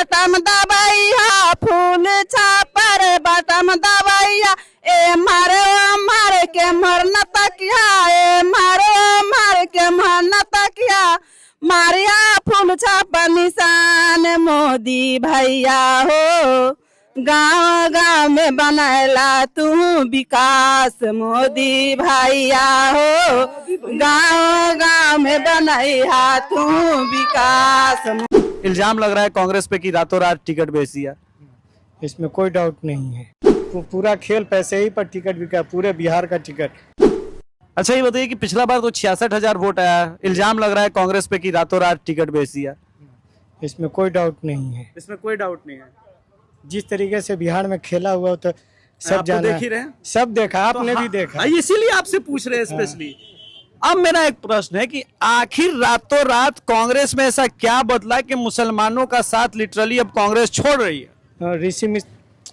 Bottom दबैया फूल छापर bottom दबैया ए मारे ओ मारे के मरना तकिया ए मारे ओ मारे के मरना तकिया मारिया फूल छापर निशान मोदी भैया हो गाँव गाँव में बनैला तू विकास मोदी भैया हो गाँव गाँव में बनैला तू विकास। इल्जाम लग रहा है कांग्रेस पे कि रातों रात टिकट बेच दिया। इसमें कोई डाउट नहीं है। पूरा खेल पैसे ही पर टिकट बिका, पूरे बिहार का टिकट। अच्छा ये बताइए कि पिछला बार तो 66,000 वोट आया, इल्जाम लग रहा है कांग्रेस पे कि रातों रात टिकट बेच दिया। इसमें कोई डाउट नहीं है। इसमें कोई डाउट नहीं है। जिस तरीके से बिहार में खेला हुआ तो सब आप जाना तो देख ही रहे हैं। सब देखा, आपने तो भी देखा। इसीलिए आपसे पूछ रहे हैं स्पेशली। अब मेरा एक प्रश्न है कि आखिर रातों रात कांग्रेस में ऐसा क्या बदला कि मुसलमानों का साथ लिटरली अब कांग्रेस छोड़ रही है? ऋषि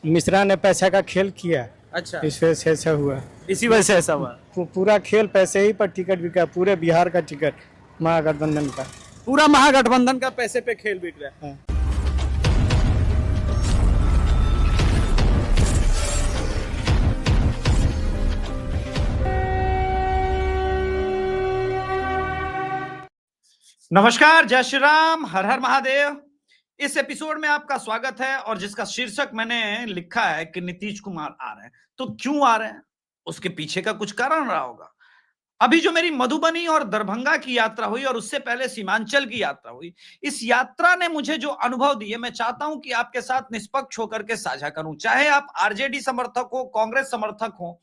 मिश्रा ने पैसा का खेल किया। अच्छा, इस वजह से ऐसा हुआ। इसी वजह से ऐसा हुआ। पूरा खेल पैसे ही पर टिकट बिका, पूरे बिहार का टिकट महागठबंधन का। पूरा महागठबंधन का पैसे पे खेल बिक रहा है। नमस्कार, जय श्री राम, हर हर महादेव। इस एपिसोड में आपका स्वागत है और जिसका शीर्षक मैंने लिखा है कि नीतीश कुमार आ रहे हैं। तो क्यों आ रहे हैं? उसके पीछे का कुछ कारण रहा होगा। अभी जो मेरी मधुबनी और दरभंगा की यात्रा हुई और उससे पहले सीमांचल की यात्रा हुई, इस यात्रा ने मुझे जो अनुभव दिए, मैं चाहता हूं कि आपके साथ निष्पक्ष होकर के साझा करूं। चाहे आप आरजेडी समर्थक हो, कांग्रेस समर्थक हो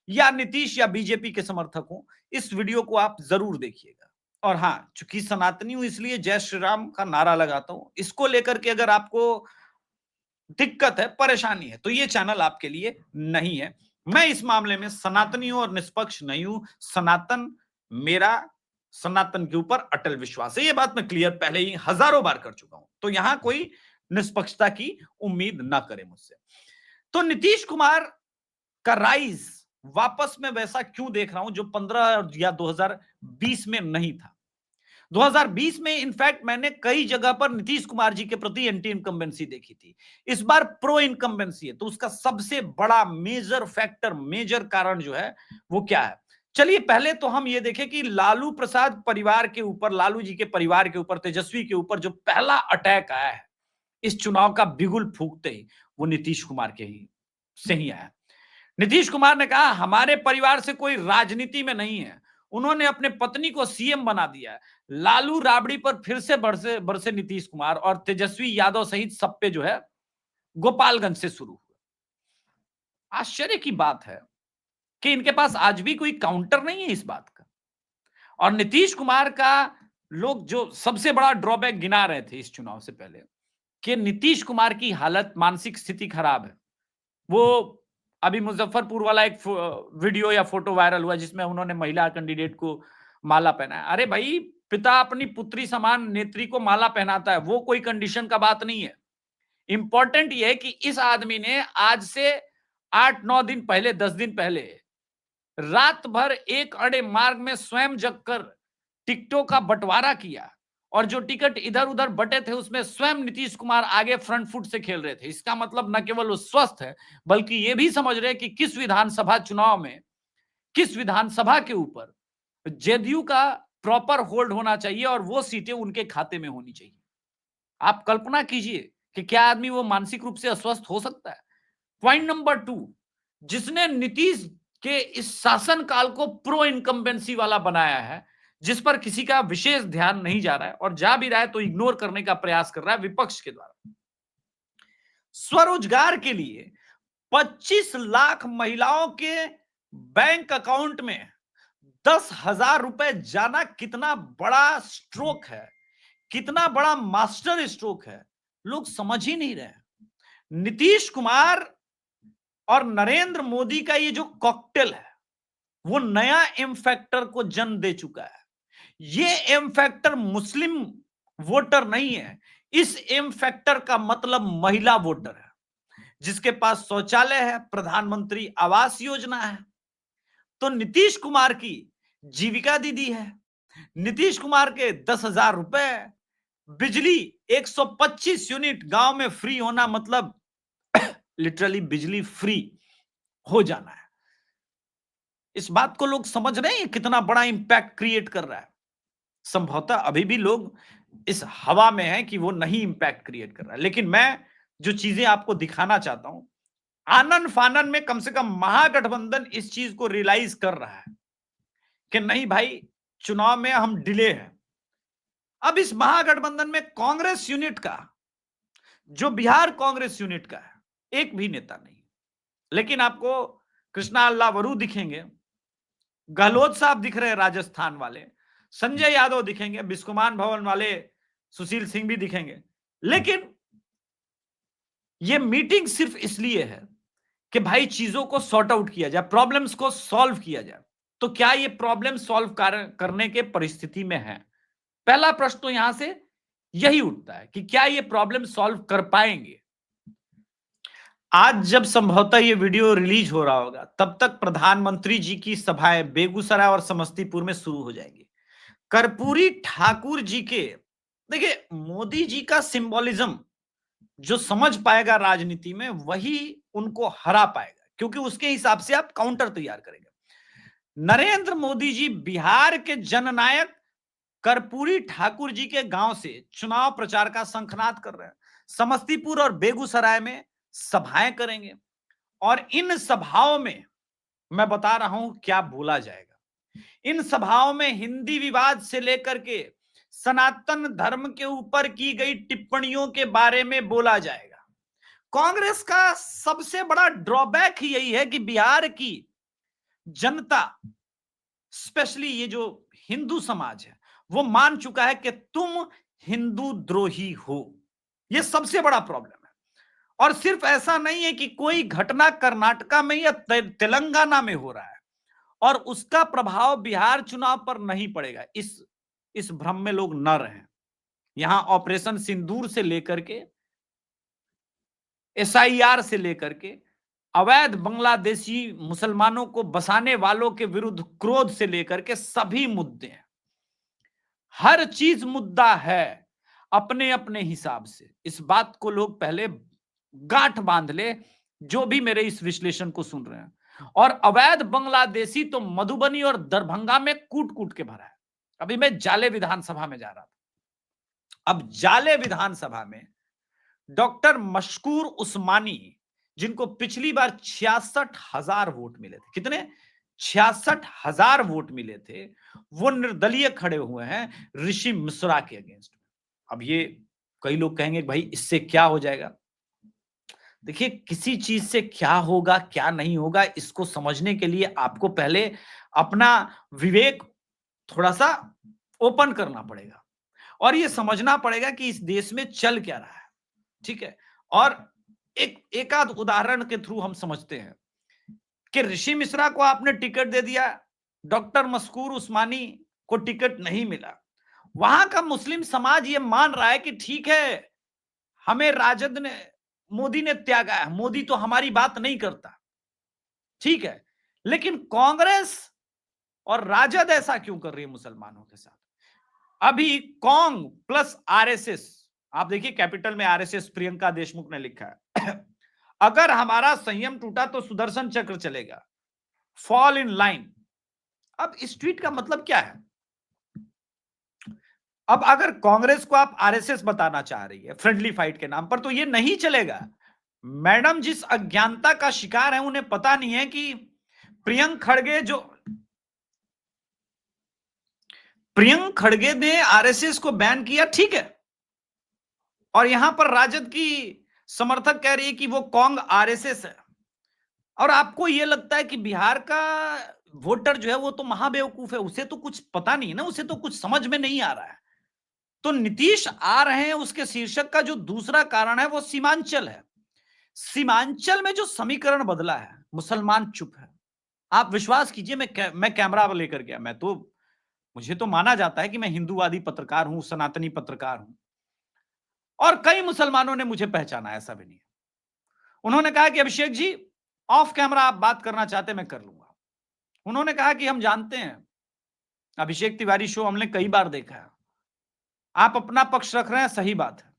या नीतीश या बीजेपी के समर्थक हो, इस वीडियो को आप जरूर देखिएगा। और हाँ, चूंकि सनातनी हूं इसलिए जय श्री राम का नारा लगाता हूं। इसको लेकर के अगर आपको दिक्कत है, परेशानी है, तो ये चैनल आपके लिए नहीं है। मैं इस मामले में सनातनी हूं और निष्पक्ष नहीं हूं। सनातन मेरा, सनातन के ऊपर अटल विश्वास है। ये बात मैं क्लियर पहले ही हजारों बार कर चुका हूं, तो यहां कोई निष्पक्षता की उम्मीद ना करे मुझसे। तो नीतीश कुमार का राइज वापस में वैसा क्यों देख रहा हूं जो 15 या 2020 में नहीं था। 2020 में इनफैक्ट मैंने कई जगह पर नीतीश कुमार जी के प्रति एंटी इनकम्बेंसी देखी थी। इस बार प्रो इनकम्बेंसी है, तो उसका सबसे बड़ा मेजर फैक्टर, मेजर कारण जो है वो क्या है? चलिए पहले तो हम ये देखें कि लालू प्रसाद परिवार के ऊपर, लालू जी के परिवार के ऊपर, तेजस्वी के ऊपर जो पहला अटैक आया है इस चुनाव का बिगुल फूंकते ही, वो नीतीश कुमार के ही से ही आया। नीतीश कुमार ने कहा हमारे परिवार से कोई राजनीति में नहीं है। उन्होंने अपने पत्नी को सीएम बना दिया है। लालू राबड़ी पर फिर से बरसे बरसे नीतीश कुमार और तेजस्वी यादव सहित सब पे जो है गोपालगंज से शुरू हुआ। आश्चर्य की बात है कि इनके पास आज भी कोई काउंटर नहीं है इस बात का। और नीतीश कुमार का लोग जो सबसे बड़ा ड्रॉबैक गिना रहे थे इस चुनाव से पहले कि नीतीश कुमार की हालत, मानसिक स्थिति खराब है। वो अभी मुजफ्फरपुर वाला एक वीडियो या फोटो वायरल हुआ जिसमें उन्होंने महिला कैंडिडेट को माला पहनाया। अरे भाई, पिता अपनी पुत्री समान नेत्री को माला पहनाता है, वो कोई कंडीशन का बात नहीं है। इंपॉर्टेंट ये है कि इस आदमी ने आज से 8-9 दिन पहले, 10 दिन पहले रात भर एक अड़े मार्ग में स्वयं जगकर टिकटों का बंटवारा किया और जो टिकट इधर उधर बटे थे उसमें स्वयं नीतीश कुमार आगे फ्रंट फुट से खेल रहे थे। इसका मतलब न केवल वो स्वस्थ है बल्कि ये भी समझ रहे कि किस विधानसभा चुनाव में, किस विधानसभा के ऊपर जेडीयू का प्रॉपर होल्ड होना चाहिए और वो सीटें उनके खाते में होनी चाहिए। आप कल्पना कीजिए कि क्या आदमी वो मानसिक रूप से अस्वस्थ हो सकता है। पॉइंट नंबर 2, जिसने नीतीश के इस शासन काल को प्रो इनकम्बेंसी वाला बनाया है, जिस पर किसी का विशेष ध्यान नहीं जा रहा है और जा भी रहा है तो इग्नोर करने का प्रयास कर रहा है विपक्ष के द्वारा। स्वरोजगार के लिए 25 लाख महिलाओं के बैंक अकाउंट में 10,000 रुपए जाना कितना बड़ा स्ट्रोक है, कितना बड़ा मास्टर स्ट्रोक है, लोग समझ ही नहीं रहे। नीतीश कुमार और नरेंद्र मोदी का ये जो कॉकटेल है वो नया एम फैक्टर को जन्म दे चुका है। ये एम फैक्टर मुस्लिम वोटर नहीं है। इस एम फैक्टर का मतलब महिला वोटर है, जिसके पास शौचालय है, प्रधानमंत्री आवास योजना है। तो नीतीश कुमार की जीविका दीदी है, नीतीश कुमार के 10,000 रुपए, बिजली 125 यूनिट गांव में फ्री होना मतलब लिटरली बिजली फ्री हो जाना है। इस बात को लोग समझ रहे हैं कितना बड़ा इंपैक्ट क्रिएट कर रहा है। संभवतः अभी भी लोग इस हवा में हैं कि वो नहीं इंपैक्ट क्रिएट कर रहा है, लेकिन मैं जो चीजें आपको दिखाना चाहता हूं, आनन फानन में कम से कम महागठबंधन इस चीज को रियलाइज कर रहा है कि नहीं भाई, चुनाव में हम डिले हैं। अब इस महागठबंधन में कांग्रेस यूनिट का, जो बिहार कांग्रेस यूनिट का है, एक भी नेता नहीं। लेकिन आपको कृष्णा अल्लावरू दिखेंगे, गहलोत साहब दिख रहे हैं राजस्थान वाले, संजय यादव दिखेंगे, बिस्कुमान भवन वाले सुशील सिंह भी दिखेंगे। लेकिन यह मीटिंग सिर्फ इसलिए है कि भाई चीजों को सॉर्ट आउट किया जाए, प्रॉब्लम्स को सॉल्व किया जाए। तो क्या ये प्रॉब्लम सॉल्व करने के परिस्थिति में है? पहला प्रश्न तो यहां से यही उठता है कि क्या ये प्रॉब्लम सॉल्व कर पाएंगे। आज जब संभवतः ये वीडियो रिलीज हो रहा होगा, तब तक प्रधानमंत्री जी की सभाएं बेगूसराय और समस्तीपुर में शुरू हो जाएंगी। कर्पूरी ठाकुर जी के, देखिए मोदी जी का सिंबोलिज्म जो समझ पाएगा राजनीति में, वही उनको हरा पाएगा, क्योंकि उसके हिसाब से आप काउंटर तैयार करेंगे। नरेंद्र मोदी जी बिहार के जननायक कर्पूरी ठाकुर जी के गांव से चुनाव प्रचार का शंखनाद कर रहे हैं। समस्तीपुर और बेगूसराय में सभाएं करेंगे, और इन सभाओं में मैं बता रहा हूं क्या बोला जाएगा। इन सभाओं में हिंदी विवाद से लेकर के सनातन धर्म के ऊपर की गई टिप्पणियों के बारे में बोला जाएगा। कांग्रेस का सबसे बड़ा ड्रॉबैक ही यही है कि बिहार की जनता, स्पेशली ये जो हिंदू समाज है, वो मान चुका है कि तुम हिंदू द्रोही हो। ये सबसे बड़ा प्रॉब्लम है। और सिर्फ ऐसा नहीं है कि कोई घटना कर्नाटका में या तेलंगाना में हो रहा है और उसका प्रभाव बिहार चुनाव पर नहीं पड़ेगा, इस भ्रम में लोग न रहें। यहां ऑपरेशन सिंदूर से लेकर के SIR से लेकर के अवैध बांग्लादेशी मुसलमानों को बसाने वालों के विरुद्ध क्रोध से लेकर के सभी मुद्दे हैं। हर चीज मुद्दा है अपने अपने हिसाब से। इस बात को लोग पहले गांठ बांध ले, जो भी मेरे इस विश्लेषण को सुन रहे हैं। और अवैध बांग्लादेशी तो मधुबनी और दरभंगा में कूट कूट के भरा है। अभी मैं जाले विधानसभा में जा रहा था। अब जाले विधानसभा में डॉक्टर मशकूर उस्मानी, जिनको पिछली बार 66,000 वोट मिले थे, कितने? 66,000 वोट मिले थे, वो निर्दलीय खड़े हुए हैं ऋषि मिश्रा के अगेंस्ट। अब ये कई लोग कहेंगे भाई इससे क्या हो जाएगा। देखिए, किसी चीज से क्या होगा क्या नहीं होगा, इसको समझने के लिए आपको पहले अपना विवेक थोड़ा सा ओपन करना पड़ेगा और ये समझना पड़ेगा कि इस देश में चल क्या रहा है। ठीक है, और एक आध उदाहरण के थ्रू हम समझते हैं कि ऋषि मिश्रा को आपने टिकट दे दिया, डॉक्टर मशकूर उस्मानी को टिकट नहीं मिला। वहां का मुस्लिम समाज ये मान रहा है कि ठीक है, हमें राजद ने, मोदी ने त्यागा है, मोदी तो हमारी बात नहीं करता, ठीक है। लेकिन कांग्रेस और राजद ऐसा क्यों कर रही है मुसलमानों के साथ? अभी कांग प्लस RSS, आप देखिए कैपिटल में RSS प्रियंका देशमुख ने लिखा है अगर हमारा संयम टूटा तो सुदर्शन चक्र चलेगा, फॉल इन लाइन। अब इस ट्वीट का मतलब क्या है? अब अगर कांग्रेस को आप RSS बताना चाह रही है फ्रेंडली फाइट के नाम पर, तो ये नहीं चलेगा। मैडम जिस अज्ञानता का शिकार है, उन्हें पता नहीं है कि प्रियंक खड़गे ने RSS को बैन किया, ठीक है, और यहां पर राजद की समर्थक कह रही है कि वो कांग RSS है। और आपको यह लगता है कि बिहार का वोटर जो है वो तो महाबेवकूफ है, उसे तो कुछ पता नहीं है ना, उसे तो कुछ समझ में नहीं आ रहा है। तो नीतीश आ रहे हैं, उसके शीर्षक का जो दूसरा कारण है वो सीमांचल है। सीमांचल में जो समीकरण बदला है, मुसलमान चुप है। आप विश्वास कीजिए, मैं कैमरा लेकर गया, मुझे तो माना जाता है कि मैं हिंदूवादी पत्रकार हूं, सनातनी पत्रकार हूं, और कई मुसलमानों ने मुझे पहचाना, ऐसा भी नहीं। उन्होंने कहा कि अभिषेक जी, ऑफ कैमरा आप बात करना चाहते मैं कर लूंगा। उन्होंने कहा कि हम जानते हैं अभिषेक तिवारी शो हमने कई बार देखा है, आप अपना पक्ष रख रहे हैं, सही बात है,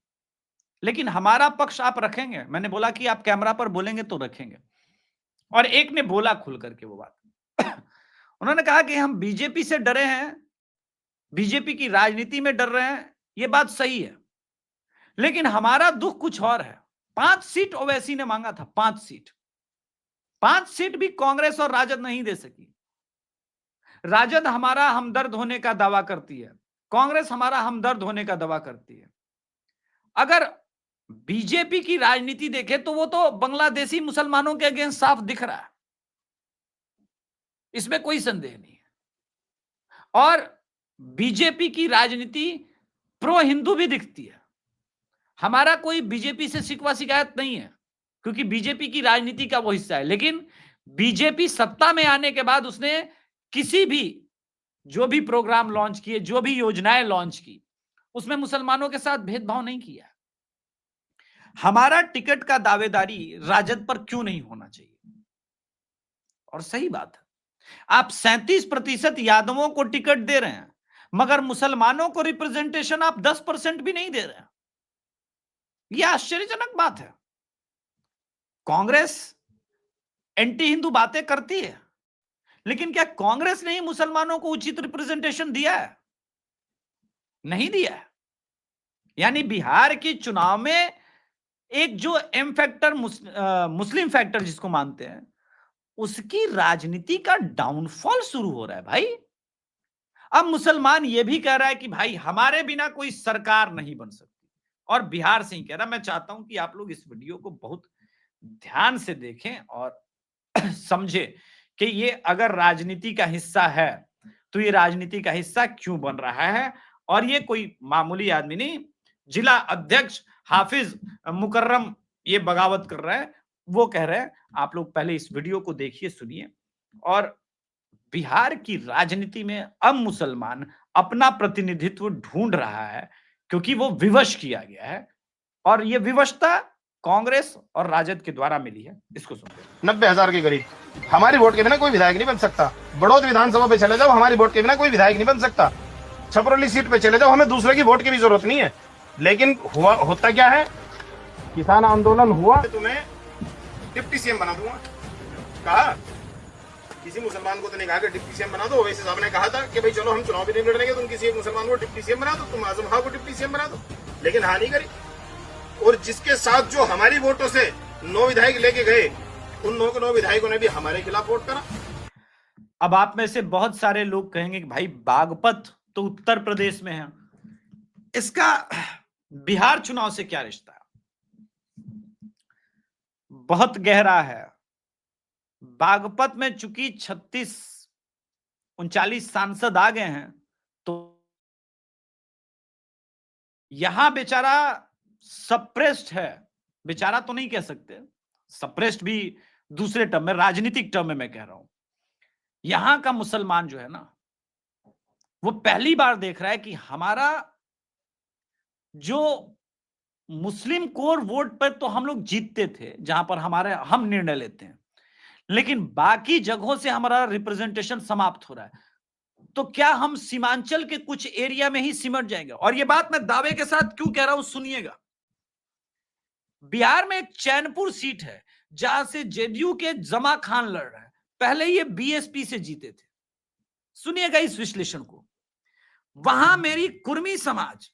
लेकिन हमारा पक्ष आप रखेंगे? मैंने बोला कि आप कैमरा पर बोलेंगे तो रखेंगे। और एक ने बोला खुल करके वो बात उन्होंने कहा कि हम बीजेपी से डरे हैं, बीजेपी की राजनीति में डर रहे हैं। ये बात सही है, लेकिन हमारा दुख कुछ और है। 5 सीट ओवैसी ने मांगा था, 5 सीट। 5 सीट भी कांग्रेस और राजद नहीं दे सकी। राजद हमारा हमदर्द होने का दावा करती है, कांग्रेस हमारा हमदर्द होने का दावा करती है। अगर बीजेपी की राजनीति देखे तो वो तो बांग्लादेशी मुसलमानों के अगेंस्ट साफ दिख रहा है, इसमें कोई संदेह नहीं है। और बीजेपी की राजनीति प्रो हिंदू भी दिखती है। हमारा कोई बीजेपी से शिकवा शिकायत नहीं है, क्योंकि बीजेपी की राजनीति का वो हिस्सा है। लेकिन बीजेपी सत्ता में आने के बाद उसने किसी भी जो भी प्रोग्राम लॉन्च किए, जो भी योजनाएं लॉन्च की, उसमें मुसलमानों के साथ भेदभाव नहीं किया। हमारा टिकट का दावेदारी राजद पर क्यों नहीं होना चाहिए? और सही बात है, आप 37% यादवों को टिकट दे रहे हैं, मगर मुसलमानों को रिप्रेजेंटेशन आप 10% भी नहीं दे रहे हैं। यह आश्चर्यजनक बात है। कांग्रेस एंटी हिंदू बातें करती है, लेकिन क्या कांग्रेस ने ही मुसलमानों को उचित रिप्रेजेंटेशन दिया है? नहीं दिया है। यानी बिहार के चुनाव में एक जो एम फैक्टर मुस्लिम फैक्टर जिसको मानते हैं, उसकी राजनीति का डाउनफॉल शुरू हो रहा है भाई। अब मुसलमान यह भी कह रहा है कि भाई हमारे बिना कोई सरकार नहीं बन सकती, और बिहार से ही कह रहा। मैं चाहता हूं कि आप लोग इस वीडियो को बहुत ध्यान से देखें और समझे कि ये अगर राजनीति का हिस्सा है तो ये राजनीति का हिस्सा क्यों बन रहा है। और ये कोई मामूली आदमी नहीं, जिला अध्यक्ष हाफिज मुकर्रम ये बगावत कर रहा है, वो कह रहे हैं। आप लोग पहले इस वीडियो को देखिए, सुनिए। और बिहार की राजनीति में अब मुसलमान अपना प्रतिनिधित्व ढूंढ रहा है, क्योंकि वो विवश किया गया है, और ये विवशता कांग्रेस और राजद के द्वारा मिली है। इसको सुनते। 90,000 के करीब। हमारी वोट के बिना कोई विधायक नहीं बन सकता। बड़ौद विधानसभा पे चले जाओ, हमारी वोट के बिना कोई विधायक नहीं बन सकता। छपरौली सीट पे चले जाओ, हमें दूसरे की वोट की भी जरूरत नहीं है। लेकिन होता क्या है, किसान आंदोलन हुआ, तुम्हें डिप्टी सीएम बना दूंगा। कहा किसी मुसलमान को तो नहीं कहा कि डिप्टी सीएम बना दो। वैसे साहब ने कहा था कि भाई चलो हम चुनाव भी नहीं लड़ेंगे, तुम किसी एक मुसलमान को डिप्टी सीएम बना दो, तुम आजम खां को डिप्टी सीएम बना दो। लेकिन हाँ नहीं करी। और जिसके साथ जो हमारी वोटों से 9 विधायक लेके गए, उन 9 विधायकों ने भी हमारे खिलाफ वोट करा। अब आप में से बहुत सारे लोग कहेंगे कि भाई बागपत तो उत्तर प्रदेश में है, इसका बिहार चुनाव से क्या रिश्ता है? बहुत गहरा है। बागपत में चूंकि 36-39 सांसद आ गए हैं, तो यहां बेचारा सप्रेस्ड है। बेचारा तो नहीं कह सकते, सप्रेस्ड भी दूसरे टर्म में, राजनीतिक टर्म में मैं कह रहा हूं। यहां का मुसलमान जो है ना, वो पहली बार देख रहा है कि हमारा जो मुस्लिम कोर वोट पर तो हम लोग जीतते थे, जहां पर हम निर्णय लेते हैं, लेकिन बाकी जगहों से हमारा रिप्रेजेंटेशन समाप्त हो रहा है। तो क्या हम सीमांचल के कुछ एरिया में ही सिमट जाएंगे? और यह बात मैं दावे के साथ क्यों कह रहा हूं, सुनिएगा। बिहार में एक चैनपुर सीट है, जहां से जेडीयू के जमा खान लड़ रहे हैं। पहले ये बीएसपी से जीते थे। सुनिएगा इस विश्लेषण को। वहां मेरी कुर्मी समाज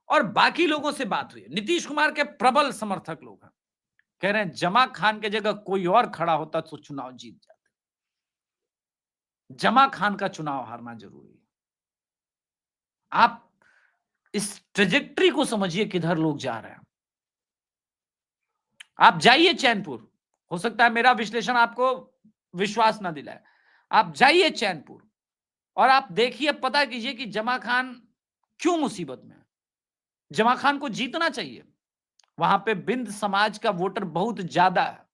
और बाकी लोगों से बात हुई। नीतीश कुमार के प्रबल समर्थक लोग हैं, कह रहे हैं जमा खान के जगह कोई और खड़ा होता तो चुनाव जीत जाते। जमा खान का चुनाव हारना जरूरी है। आप इस ट्रेजेक्टरी को समझिए, किधर लोग जा रहे हैं। आप जाइए चैनपुर, हो सकता है मेरा विश्लेषण आपको विश्वास ना दिलाए। आप जाइए चैनपुर और आप देखिए, पता कीजिए कि जमा खान क्यों मुसीबत में है। जमा खान को जीतना चाहिए। वहां पे बिंद समाज का वोटर बहुत ज्यादा है,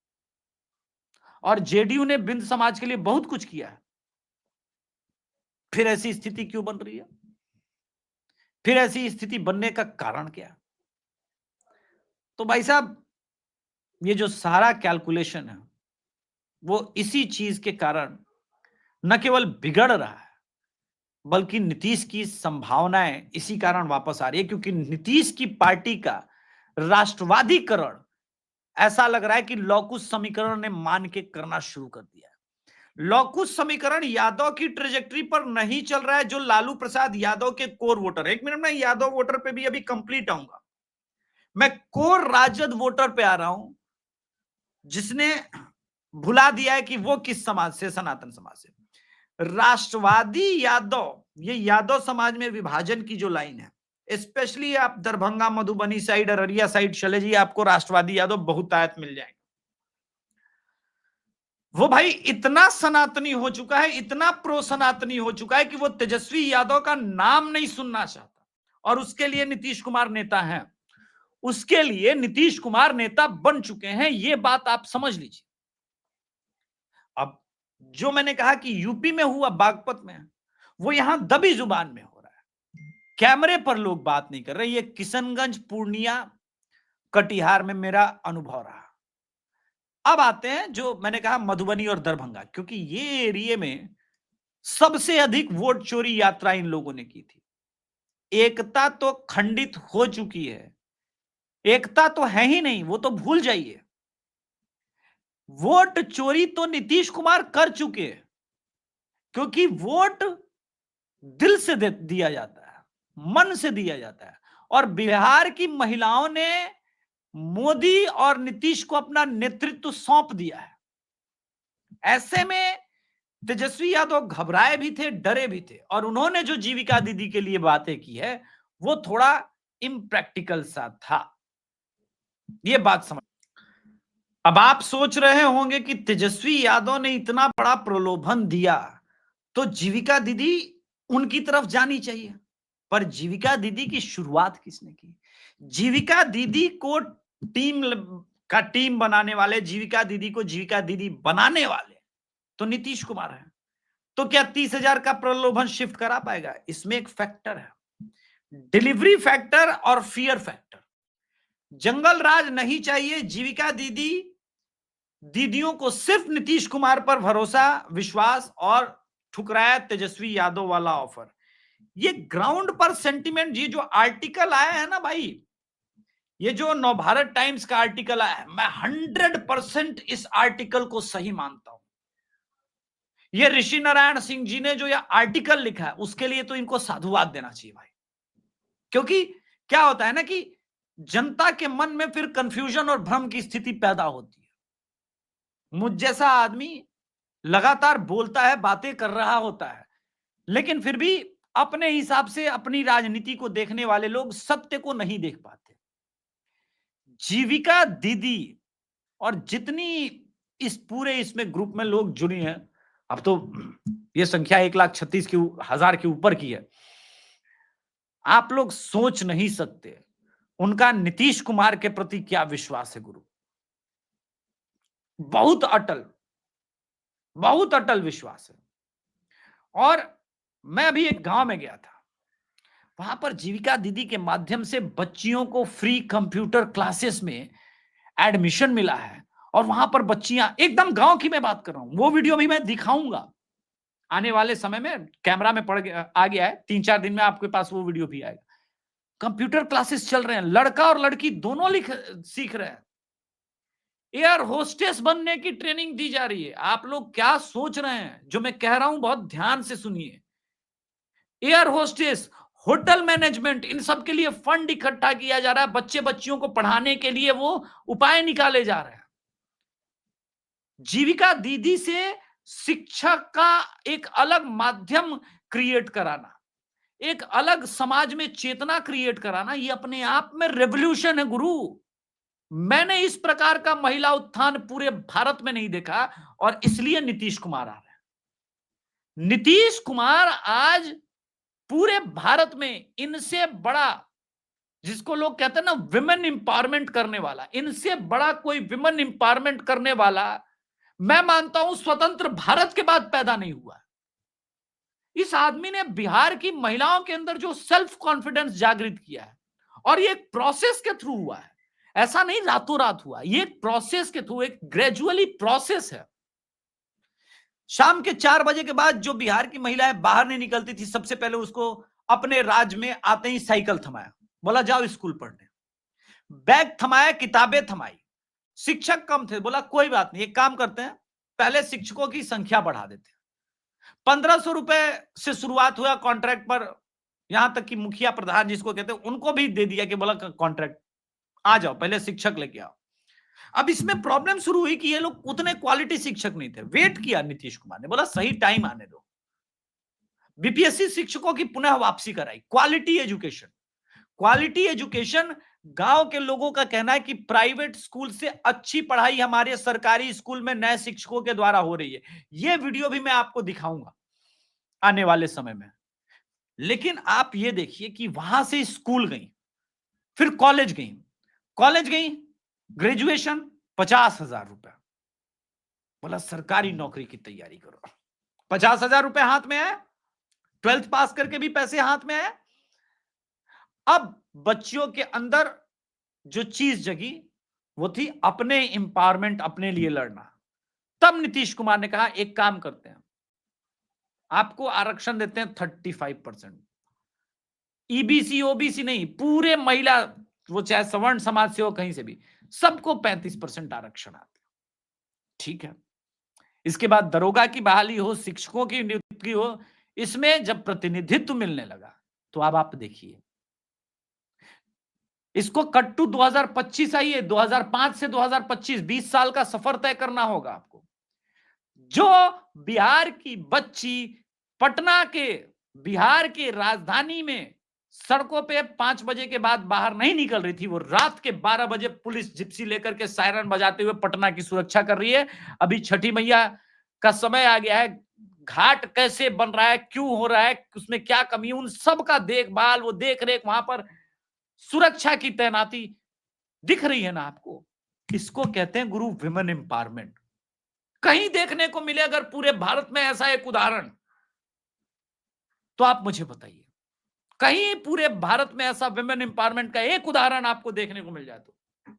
और जेडीयू ने बिंद समाज के लिए बहुत कुछ किया है। फिर ऐसी स्थिति क्यों बन रही है? फिर ऐसी स्थिति बनने का कारण क्या? तो भाई साहब, ये जो सारा कैलकुलेशन है, वो इसी चीज के कारण न केवल बिगड़ रहा है, बल्कि नीतीश की संभावनाएं इसी कारण वापस आ रही है क्योंकि नीतीश की पार्टी का राष्ट्रवादीकरण ऐसा लग रहा है कि लौकुश समीकरण ने मान के करना शुरू कर दिया है। लौकुश समीकरण यादव की ट्रेजेक्टरी पर नहीं चल रहा है, जो लालू प्रसाद यादव के कोर वोटर। एक मिनट में यादव वोटर पे भी अभी कंप्लीट आऊंगा। मैं कोर राजद वोटर पे आ रहा हूं, जिसने भुला दिया है कि वो किस समाज से, सनातन समाज से। राष्ट्रवादी यादव, ये यादव समाज में विभाजन की जो लाइन है, स्पेशली आप दरभंगा, मधुबनी साइड, अररिया साइड चले जाइए, आपको राष्ट्रवादी यादव बहुतायत मिल जाएंगे। वो भाई इतना सनातनी हो चुका है, इतना प्रो सनातनी हो चुका है कि वो तेजस्वी यादव का नाम नहीं सुनना चाहता। और उसके लिए नीतीश कुमार नेता हैं, उसके लिए नीतीश कुमार नेता बन चुके हैं। ये बात आप समझ लीजिए। अब जो मैंने कहा कि यूपी में हुआ, बागपत में, वो यहां दबी जुबान में हो रहा है, कैमरे पर लोग बात नहीं कर रहे। ये किशनगंज, पूर्णिया, कटिहार में मेरा अनुभव रहा। अब आते हैं जो मैंने कहा मधुबनी और दरभंगा, क्योंकि ये एरिया में सबसे अधिक वोट चोरी यात्रा इन लोगों ने की थी। एकता तो खंडित हो चुकी है, एकता तो है ही नहीं, वो तो भूल जाइए। वोट चोरी तो नीतीश कुमार कर चुके हैं, क्योंकि वोट दिल से दिया जाता है, मन से दिया जाता है। और बिहार की महिलाओं ने मोदी और नीतीश को अपना नेतृत्व सौंप दिया है। ऐसे में तेजस्वी यादव घबराए भी थे, डरे भी थे, और उन्होंने जो जीविका दीदी के लिए बातें की है वो थोड़ा इम्प्रैक्टिकल सा था। ये बात समझ। अब आप सोच रहे होंगे कि तेजस्वी यादव ने इतना बड़ा प्रलोभन दिया तो जीविका दीदी उनकी तरफ जानी चाहिए। पर जीविका दीदी की शुरुआत किसने की? जीविका दीदी को टीम बनाने वाले, जीविका दीदी को जीविका दीदी बनाने वाले तो नीतीश कुमार है। तो क्या 30,000 का प्रलोभन शिफ्ट करा पाएगा? इसमें एक फैक्टर है, डिलीवरी फैक्टर और फियर फैक्टर। जंगल राज नहीं चाहिए। जीविका दीदियों को सिर्फ नीतीश कुमार पर भरोसा, विश्वास, और ठुकराया तेजस्वी यादव वाला ऑफर। ये ग्राउंड पर सेंटिमेंट, ये जो आर्टिकल आया है ना भाई, ये जो नवभारत टाइम्स का आर्टिकल आया है, मैं 100% इस आर्टिकल को सही मानता हूं। ये ऋषि नारायण सिंह जी ने जो ये आर्टिकल लिखा है, उसके लिए तो इनको साधुवाद देना चाहिए भाई। क्योंकि क्या होता है ना कि जनता के मन में फिर कंफ्यूजन और भ्रम की स्थिति पैदा होती है। मुझ जैसा आदमी लगातार बोलता है, बातें कर रहा होता है, लेकिन फिर भी अपने हिसाब से अपनी राजनीति को देखने वाले लोग सत्य को नहीं देख पाते। जीविका दीदी और जितनी इस पूरे इसमें ग्रुप में लोग जुड़े हैं, अब तो ये संख्या 1,36,000 के ऊपर की है। आप लोग सोच नहीं सकते उनका नीतीश कुमार के प्रति क्या विश्वास है गुरु। बहुत अटल विश्वास है। और मैं अभी एक गांव में गया था, वहां पर जीविका दीदी के माध्यम से बच्चियों को फ्री कंप्यूटर क्लासेस में एडमिशन मिला है। और वहां पर बच्चियां, एकदम गांव की मैं बात कर रहा हूं, वो वीडियो भी मैं दिखाऊंगा आने वाले समय में, कैमरा में आ गया है, 3-4 दिन में आपके पास वो वीडियो भी आएगा। कंप्यूटर क्लासेस चल रहे हैं, लड़का और लड़की दोनों सीख रहे हैं। एयर होस्टेस बनने की ट्रेनिंग दी जा रही है। आप लोग क्या सोच रहे हैं? जो मैं कह रहा हूं बहुत ध्यान से सुनिए। एयर होस्टेस, होटल मैनेजमेंट, इन सब के लिए फंड इकट्ठा किया जा रहा है। बच्चे बच्चियों को पढ़ाने के लिए वो उपाय निकाले जा रहे हैं। जीविका दीदी से शिक्षक का एक अलग माध्यम क्रिएट कराना, एक अलग समाज में चेतना क्रिएट कराना, ये अपने आप में रेवोल्यूशन है गुरु। मैंने इस प्रकार का महिला उत्थान पूरे भारत में नहीं देखा, और इसलिए नीतीश कुमार आ रहे हैं। नीतीश कुमार आज पूरे भारत में इनसे बड़ा, जिसको लोग कहते हैं ना विमेन एम्पावरमेंट करने वाला, इनसे बड़ा कोई विमेन एम्पावरमेंट करने वाला मैं मानता हूं स्वतंत्र भारत के बाद पैदा नहीं हुआ। इस आदमी ने बिहार की महिलाओं के अंदर जो सेल्फ कॉन्फिडेंस जागृत किया है, और ये एक प्रोसेस के थ्रू हुआ है, ऐसा नहीं रातों रात हुआ, ये एक प्रोसेस के थ्रू, एक ग्रेजुअली प्रोसेस है। शाम के 4 बजे के बाद जो बिहार की महिलाएं बाहर नहीं निकलती थी, सबसे पहले उसको अपने राज्य में आते ही साइकिल थमाया, बोला जाओ स्कूल पढ़ने। बैग थमाया, किताबें थमाई। शिक्षक कम थे, बोला कोई बात नहीं, एक काम करते हैं, पहले शिक्षकों की संख्या बढ़ा देते हैं। 1500 रुपए से शुरुआत हुआ कॉन्ट्रैक्ट पर, यहां तक कि मुखिया प्रधान जिसको कहते हैं उनको भी दे दिया कि बोला कॉन्ट्रैक्ट आ जाओ, पहले शिक्षक लेके आओ। अब इसमें प्रॉब्लम शुरू हुई कि ये लोग उतने क्वालिटी शिक्षक नहीं थे। वेट किया नीतीश कुमार ने, बोला सही टाइम आने दो। बीपीएससी शिक्षकों की पुनः वापसी कराई। Quality education, quality education. गांव के लोगों का कहना है कि प्राइवेट स्कूल से अच्छी पढ़ाई हमारे सरकारी स्कूल में नए शिक्षकों के द्वारा हो रही है। यह वीडियो भी मैं आपको दिखाऊंगा आने वाले समय में। लेकिन आप ये देखिए कि वहां से स्कूल गई, फिर कॉलेज गई, ग्रेजुएशन 50,000 रुपया। बोला सरकारी नौकरी की तैयारी करो। 50,000 रुपए हाथ में है, 12th पास करके भी पैसे हाथ में है। अब बच्चियों के अंदर जो चीज जगी वो थी अपने एम्पावरमेंट, अपने लिए लड़ना। तब नीतीश कुमार ने कहा एक काम करते हैं, आपको आरक्षण देते हैं 35%। ईबीसी ओबीसी नहीं, पूरे महिला, वो चाहे सवर्ण समाज से हो, कहीं से भी, सबको 35% आरक्षण आते। ठीक है। इसके बाद दरोगा की बहाली हो, शिक्षकों की नियुक्ति हो। इसमें जब प्रतिनिधित्व मिलने लगा तो अब आप देखिए, इसको कट टू 2025 आइए, 2005 से 2025, 20 साल का सफर तय करना होगा आपको। जो बिहार की बच्ची पटना के, बिहार के राजधानी में सड़कों पे 5 बजे के बाद बाहर नहीं निकल रही थी, वो रात के 12 बजे पुलिस जिप्सी लेकर के सायरन बजाते हुए पटना की सुरक्षा कर रही है। अभी छठी मैया का समय आ गया है, घाट कैसे बन रहा है, क्यों हो रहा है, उसमें क्या कमी है, उन सब का देखभाल, वो देख रेख, वहां पर सुरक्षा की तैनाती दिख रही है ना आपको। इसको कहते हैं गुरु विमेन एम्पावरमेंट। कहीं देखने को मिले अगर पूरे भारत में ऐसा एक उदाहरण, तो आप मुझे बताइए, कहीं पूरे भारत में ऐसा विमेन एम्पावरमेंट का एक उदाहरण आपको देखने को मिल जाए तो।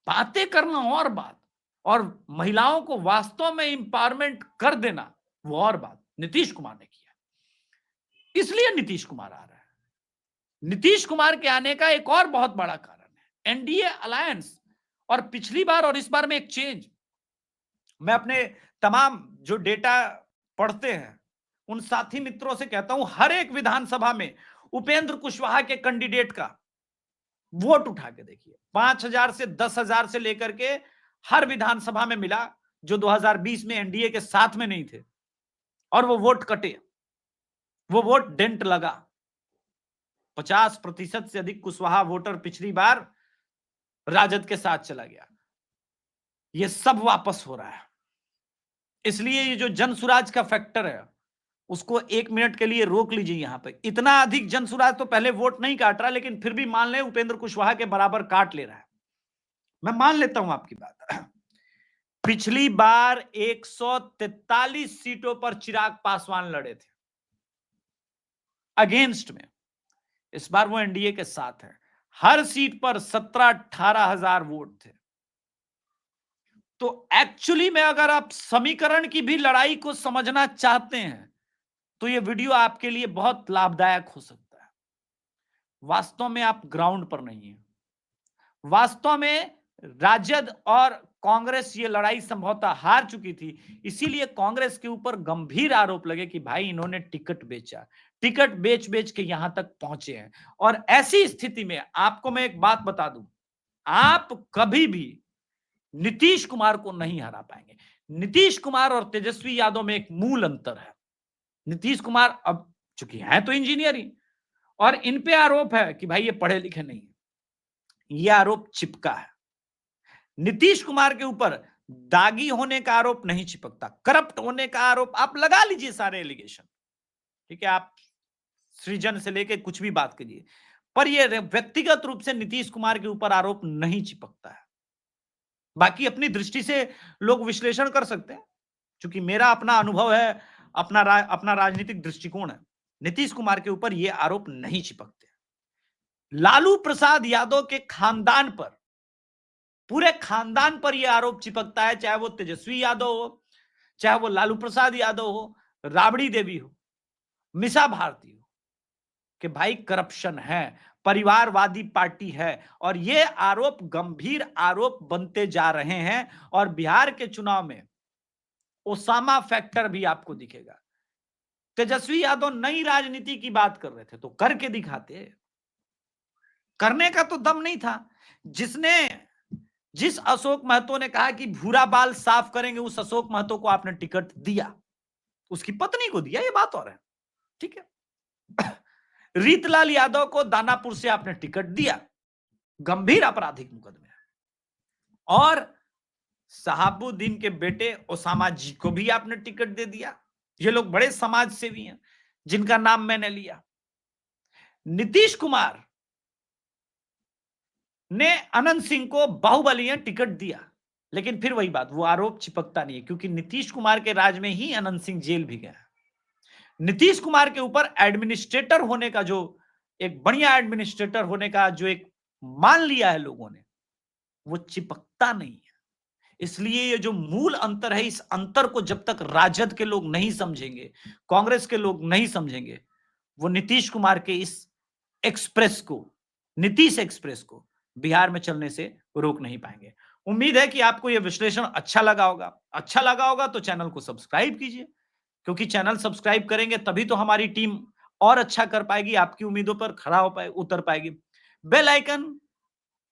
बातें करना और बात, और महिलाओं को वास्तव में एम्पावरमेंट कर देना वो और बात नीतीश कुमार ने किया। इसलिए नीतीश कुमार आ रहा है। नीतीश कुमार के आने का एक और बहुत बड़ा कारण है एनडीए अलायंस, और पिछली बार और इस बार में एक चेंज। मैं अपने तमाम जो डेटा पढ़ते हैं उन साथी मित्रों से कहता हूं, हर एक विधानसभा में उपेंद्र कुशवाहा के कैंडिडेट का वोट उठा के देखिए। 5,000 से 10,000 से लेकर के हर विधानसभा में मिला, जो 2020 में एनडीए के साथ में नहीं थे, और वो वोट कटे, वो वोट डेंट लगा। 50% से अधिक कुशवाहा वोटर पिछली बार राजद के साथ चला गया। ये सब वापस हो रहा है। इसलिए ये जो जनसुराज का फैक्टर है उसको 1 मिनट के लिए रोक लीजिए। यहां पे इतना अधिक जनसुराज तो पहले वोट नहीं काट रहा, लेकिन फिर भी मान ले उपेंद्र कुशवाहा के बराबर काट ले रहा है। मैं मान लेता हूं आपकी बात। पिछली बार 143 सीटों पर चिराग पासवान लड़े थे अगेंस्ट में, इस बार वो एनडीए के साथ है। हर सीट पर 17-18 हजार वोट थे। तो एक्चुअली में अगर आप समीकरण की भी लड़ाई को समझना चाहते हैं तो ये वीडियो आपके लिए बहुत लाभदायक हो सकता है। वास्तव में आप ग्राउंड पर नहीं है। वास्तव में राजद और कांग्रेस ये लड़ाई संभवतः हार चुकी थी, इसीलिए कांग्रेस के ऊपर गंभीर आरोप लगे कि भाई इन्होंने टिकट बेचा, टिकट बेच बेच के यहां तक पहुंचे हैं। और ऐसी स्थिति में आपको मैं एक बात बता दूं, आप कभी भी नीतीश कुमार को नहीं हरा पाएंगे। नीतीश कुमार और तेजस्वी यादव में एक मूल अंतर है। नीतीश कुमार अब चूंकि हैं तो इंजीनियर ही, और इन पे आरोप है कि भाई ये पढ़े लिखे नहीं है, ये आरोप चिपका है। नीतीश कुमार के ऊपर दागी होने का आरोप नहीं चिपकता, करप्ट होने का आरोप आप लगा लीजिए, सारे एलिगेशन, ठीक है, आप सृजन से लेके कुछ भी बात कीजिए, पर यह व्यक्तिगत रूप से नीतीश कुमार के ऊपर आरोप नहीं चिपकता है। बाकी अपनी दृष्टि से लोग विश्लेषण कर सकते हैं, क्योंकि मेरा अपना अनुभव है, अपना राजनीतिक दृष्टिकोण है। नीतीश कुमार के ऊपर यह आरोप नहीं चिपकते। लालू प्रसाद यादव के खानदान पर, पूरे खानदान पर यह आरोप चिपकता है, चाहे वो तेजस्वी यादव हो, चाहे वो लालू प्रसाद यादव हो, राबड़ी देवी हो, मीसा भारती हो, कि भाई करप्शन है, परिवारवादी पार्टी है। और ये आरोप गंभीर आरोप बनते जा रहे हैं। और बिहार के चुनाव में ओसामा फैक्टर भी आपको दिखेगा। तेजस्वी यादव नई राजनीति की बात कर रहे थे तो करके दिखाते, करने का तो दम नहीं था। जिस अशोक महतो ने कहा कि भूरा बाल साफ करेंगे, उस अशोक महतो को आपने टिकट दिया, उसकी पत्नी को दिया, ये बात और है, ठीक है। रीतलाल यादव को दानापुर से आपने टिकट दिया, गंभीर आपराधिक मुकदमे। और शहाबुद्दीन के बेटे ओसामा जी को भी आपने टिकट दे दिया। ये लोग बड़े समाज सेवी हैं जिनका नाम मैंने लिया। नीतीश कुमार ने अनंत सिंह को बाहुबली टिकट दिया, लेकिन फिर वही बात, वो आरोप चिपकता नहीं है, क्योंकि नीतीश कुमार के राज में ही अनंत सिंह जेल भी गया। नीतीश कुमार के ऊपर एडमिनिस्ट्रेटर होने का जो एक बढ़िया एडमिनिस्ट्रेटर होने का जो एक मान लिया है लोगों ने, वो चिपकता नहीं है। इसलिए ये जो मूल अंतर है, इस अंतर को जब तक राजद के लोग नहीं समझेंगे, कांग्रेस के लोग नहीं समझेंगे, वो नीतीश कुमार के इस एक्सप्रेस को, नीतीश एक्सप्रेस को बिहार में चलने से रोक नहीं पाएंगे। उम्मीद है कि आपको यह विश्लेषण अच्छा लगा होगा। अच्छा लगा होगा तो चैनल को सब्सक्राइब कीजिए, क्योंकि चैनल सब्सक्राइब करेंगे तभी तो हमारी टीम और अच्छा कर पाएगी, आपकी उम्मीदों पर खरा उतर पाएगी। बेल आइकन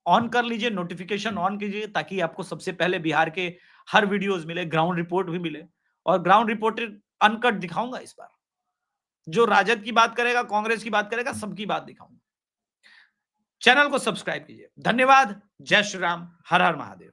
ऑन कर लीजिए, नोटिफिकेशन ऑन कीजिए, ताकि आपको सबसे पहले बिहार के हर वीडियोस मिले, ग्राउंड रिपोर्ट भी मिले। और ग्राउंड रिपोर्ट अनकट दिखाऊंगा इस बार, जो राजद की बात करेगा, कांग्रेस की बात करेगा, सबकी बात दिखाऊंगा। चैनल को सब्सक्राइब कीजिए। धन्यवाद। जय श्री राम। हर हर महादेव।